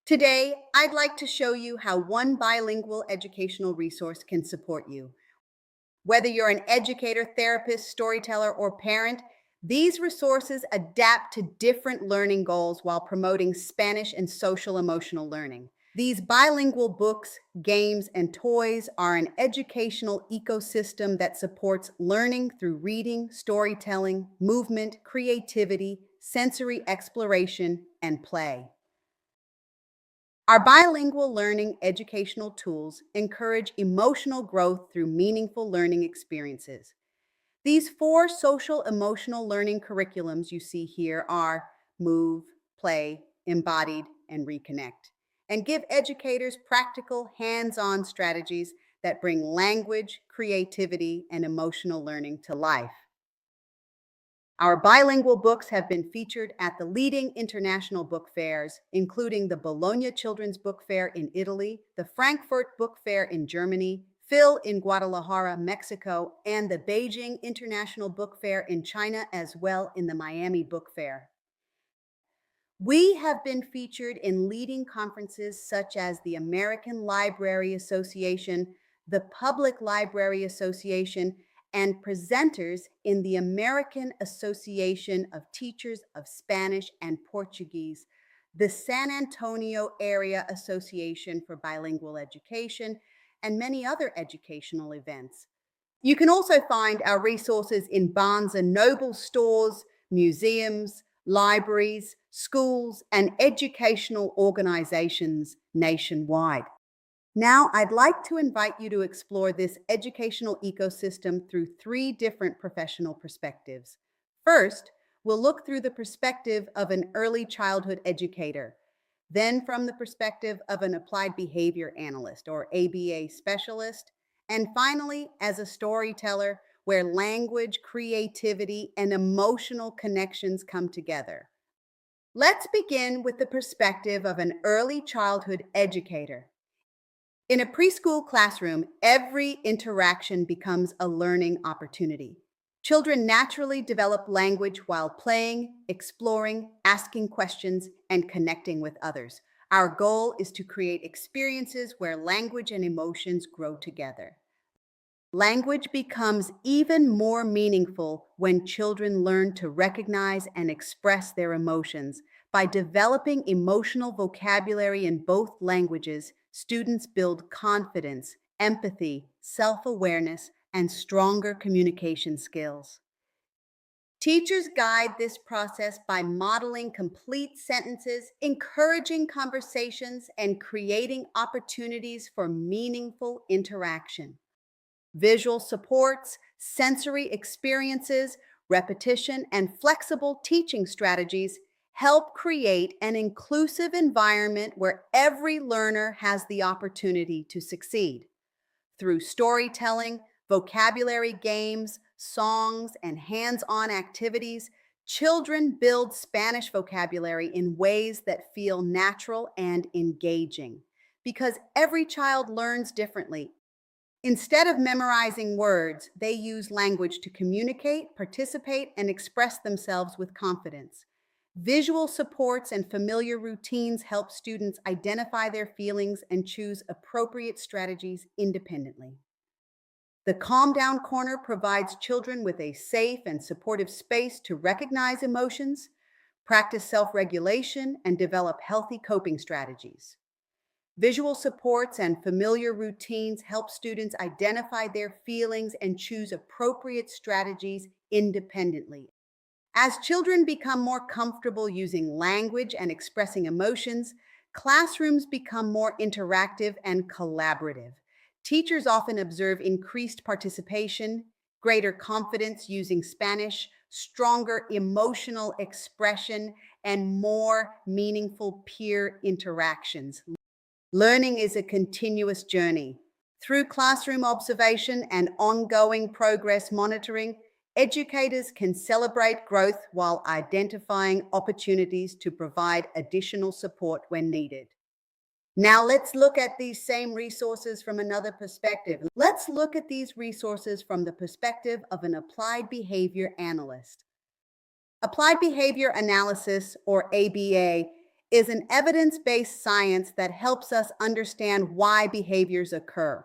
Today, I'd like to show you how one bilingual educational resource can support you. Whether you're an educator, therapist, storyteller, or parent, these resources adapt to different learning goals while promoting Spanish and social emotional learning. These bilingual books, games, and toys are an educational ecosystem that supports learning through reading, storytelling, movement, creativity, sensory exploration, and play. Our bilingual learning educational tools encourage emotional growth through meaningful learning experiences. These four social emotional learning curriculums you see here are Move, Play, Embodied, and Reconnect, and give educators practical, hands on strategies that bring language, creativity, and emotional learning to life. Our bilingual books have been featured at the leading international book fairs, including the Bologna Children's Book Fair in Italy, the Frankfurt Book Fair in Germany, Phil in Guadalajara, Mexico, and the Beijing International Book Fair in China, as well in the Miami Book Fair. We have been featured in leading conferences such as the American Library Association, the Public Library Association, and presenters in the American Association of Teachers of Spanish and Portuguese, the San Antonio Area Association for Bilingual Education, and many other educational events. You can also find our resources in Barnes and Noble stores, museums, libraries, schools, and educational organizations nationwide. Now, I'd like to invite you to explore this educational ecosystem through three different professional perspectives. First, we'll look through the perspective of an early childhood educator, then from the perspective of an applied behavior analyst or ABA specialist, and finally, as a storyteller where language, creativity, and emotional connections come together. Let's begin with the perspective of an early childhood educator. In a preschool classroom, every interaction becomes a learning opportunity. Children naturally develop language while playing, exploring, asking questions, and connecting with others. Our goal is to create experiences where language and emotions grow together. Language becomes even more meaningful when children learn to recognize and express their emotions. By developing emotional vocabulary in both languages, students build confidence, empathy, self awareness, and stronger communication skills. Teachers guide this process by modeling complete sentences, encouraging conversations, and creating opportunities for meaningful interaction. Visual supports, sensory experiences, repetition, and flexible teaching strategies help create an inclusive environment where every learner has the opportunity to succeed. Through storytelling, vocabulary games, songs, and hands on activities, children build Spanish vocabulary in ways that feel natural and engaging. Because every child learns differently. Instead of memorizing words, they use language to communicate, participate, and express themselves with confidence. Visual supports and familiar routines help students identify their feelings and choose appropriate strategies independently. The Calm Down Corner provides children with a safe and supportive space to recognize emotions, practice self regulation, and develop healthy coping strategies. Visual supports and familiar routines help students identify their feelings and choose appropriate strategies independently. As children become more comfortable using language and expressing emotions, classrooms become more interactive and collaborative. Teachers often observe increased participation, greater confidence using Spanish, stronger emotional expression, and more meaningful peer interactions. Learning is a continuous journey. Through classroom observation and ongoing progress monitoring, educators can celebrate growth while identifying opportunities to provide additional support when needed. Now let's look at these same resources from another perspective. Let's look at these resources from the perspective of an applied behavior analyst. Applied behavior analysis, or ABA, is an evidence-based science that helps us understand why behaviors occur.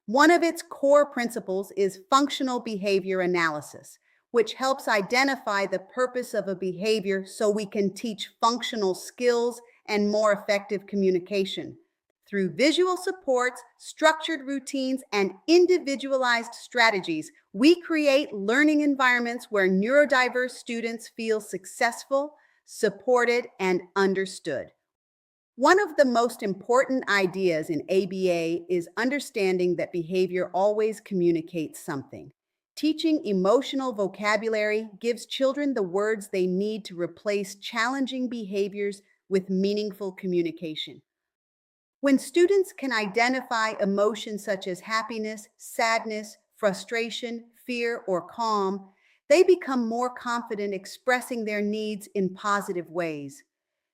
One of its core principles is functional behavior analysis, which helps identify the purpose of a behavior so we can teach functional skills and more effective communication. Through visual supports, structured routines, and individualized strategies, we create learning environments where neurodiverse students feel successful, supported, and understood. One of the most important ideas in ABA is understanding that behavior always communicates something. Teaching emotional vocabulary gives children the words they need to replace challenging behaviors with meaningful communication. When students can identify emotions such as happiness, sadness, frustration, fear, or calm, they become more confident expressing their needs in positive ways.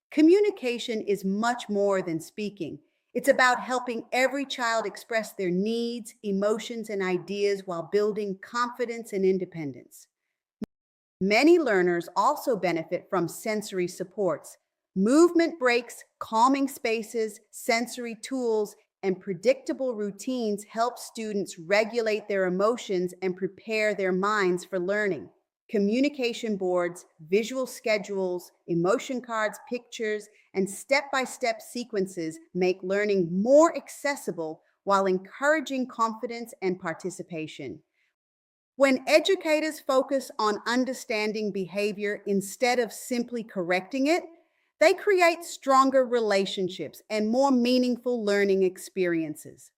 Communication is much more than speaking. It's about helping every child express their needs, emotions, and ideas while building confidence and independence. Many learners also benefit from sensory supports. Movement breaks, calming spaces, sensory tools, and predictable routines help students regulate their emotions and prepare their minds for learning. Communication boards, visual schedules, emotion cards, pictures, and step-by-step sequences make learning more accessible while encouraging confidence and participation. When educators focus on understanding behavior instead of simply correcting it, they create stronger relationships and more meaningful learning experiences.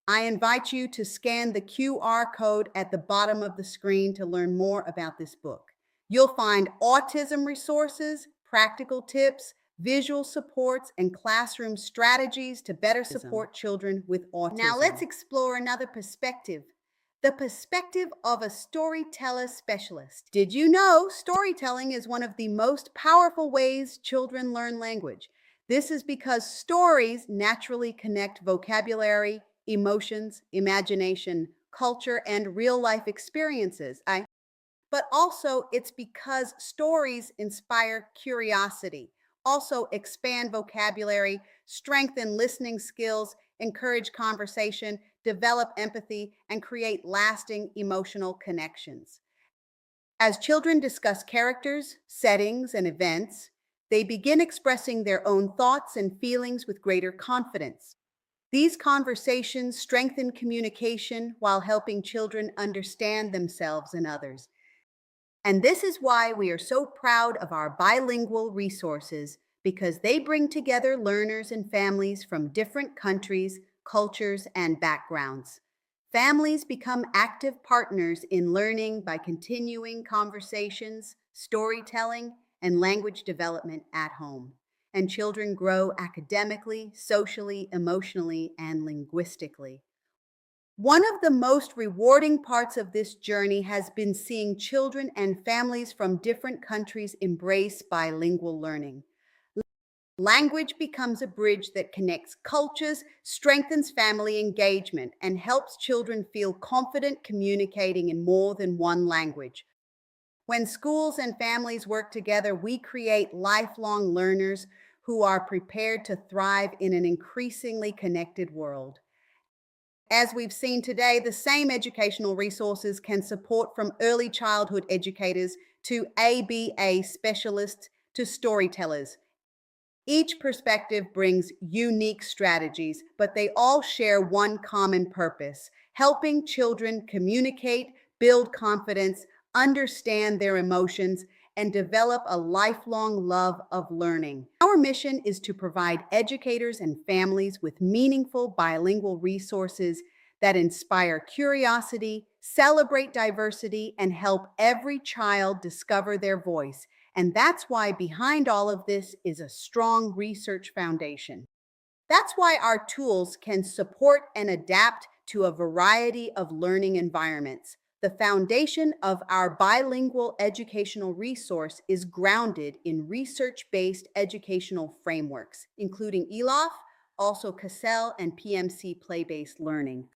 I invite you to scan the QR code at the bottom of the screen to learn more about this book. You'll find autism resources, practical tips, visual supports, and classroom strategies to better support children with autism. Now let's explore another perspective, the perspective of a storyteller specialist. Did you know storytelling is one of the most powerful ways children learn language? This is because stories naturally connect vocabulary, emotions, imagination, culture, and real-life experiences. But also it's because stories inspire curiosity, also expand vocabulary, strengthen listening skills, encourage conversation, develop empathy, and create lasting emotional connections. As children discuss characters, settings, and events, they begin expressing their own thoughts and feelings with greater confidence. These conversations strengthen communication while helping children understand themselves and others. And this is why we are so proud of our bilingual resources, because they bring together learners and families from different countries, cultures, and backgrounds. Families become active partners in learning by continuing conversations, storytelling, and language development at home. And children grow academically, socially, emotionally, and linguistically. One of the most rewarding parts of this journey has been seeing children and families from different countries embrace bilingual learning. Language becomes a bridge that connects cultures, strengthens family engagement, and helps children feel confident communicating in more than one language. When schools and families work together, we create lifelong learners who are prepared to thrive in an increasingly connected world. As we've seen today, the same educational resources can support from early childhood educators to ABA specialists to storytellers. Each perspective brings unique strategies, but they all share one common purpose: helping children communicate, build confidence, understand their emotions, and develop a lifelong love of learning. Our mission is to provide educators and families with meaningful bilingual resources that inspire curiosity, celebrate diversity, and help every child discover their voice. And that's why behind all of this is a strong research foundation. That's why our tools can support and adapt to a variety of learning environments. The foundation of our bilingual educational resource is grounded in research-based educational frameworks, including ELOF, also CASEL, and PMC play-based learning.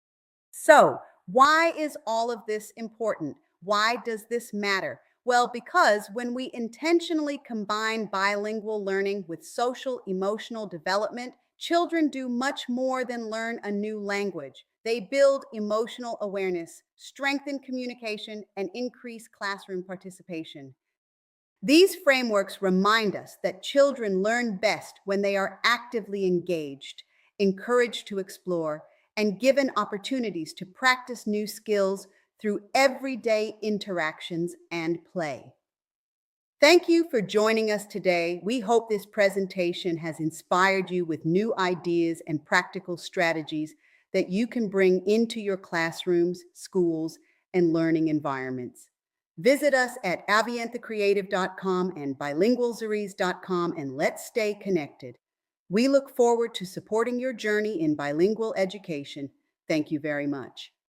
So, why is all of this important? Why does this matter? Well, because when we intentionally combine bilingual learning with social emotional development, children do much more than learn a new language. They build emotional awareness, strengthen communication, and increase classroom participation. These frameworks remind us that children learn best when they are actively engaged, encouraged to explore, and given opportunities to practice new skills through everyday interactions and play. Thank you for joining us today. We hope this presentation has inspired you with new ideas and practical strategies that you can bring into your classrooms, schools, and learning environments. Visit us at ahvianthecreative.com and bilingualzeries.com and let's stay connected. We look forward to supporting your journey in bilingual education. Thank you very much.